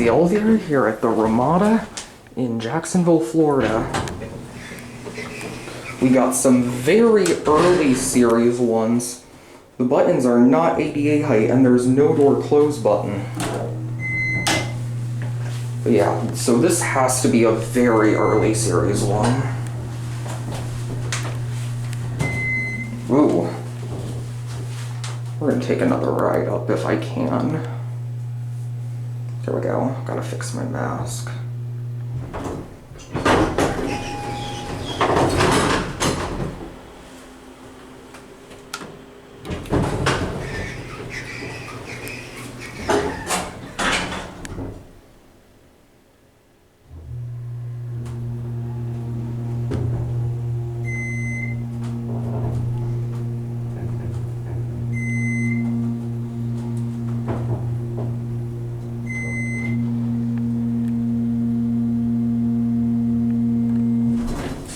Excelsior here at the Ramada in Jacksonville, Florida. We got some very early series ones. The buttons are not ADA height and there's no door close button. But yeah, so this has to be a very early series one. Ooh. We're gonna take another ride up if I can. There we go. Gotta fix my mask.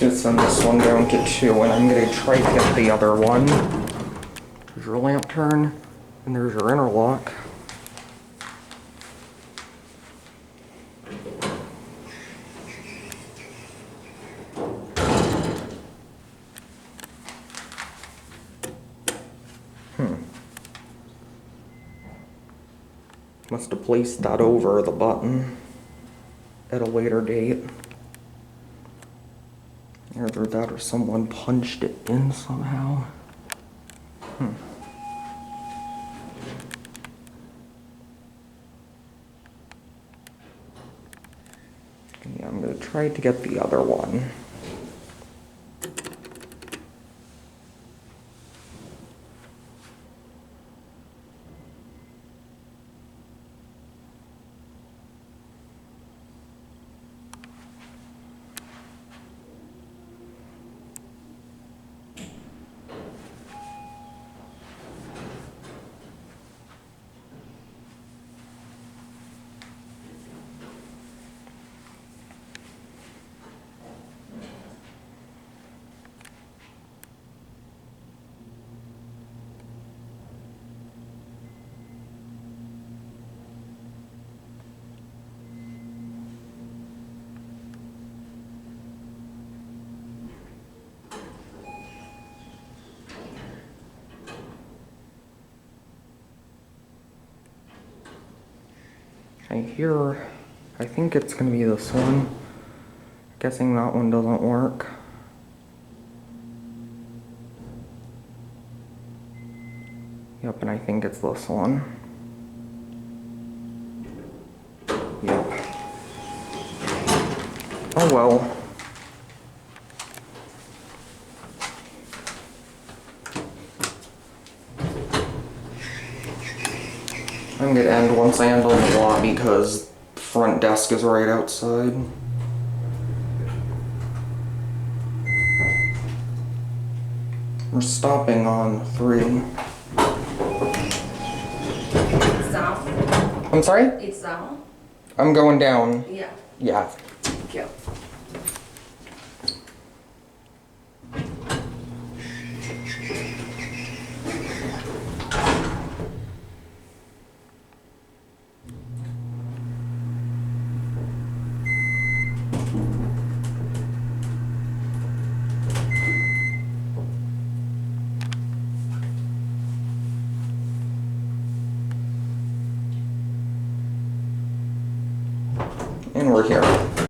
Gonna send this one down to 2, and I'm gonna try to get the other one. There's your lamp turn, and there's your interlock. Must have placed that over the button at a later date. Either that or someone punched it in somehow. Yeah, I'm gonna try to get the other one. I think it's gonna be this one. Guessing that one doesn't work. Yep, and I think it's this one. Yep. Oh well. I'm gonna end once I end on the lobby because the front desk is right outside. We're stopping on 3. It's down. I'm sorry? It's down. I'm going down. Yeah. Yeah. Thank you. And we're here.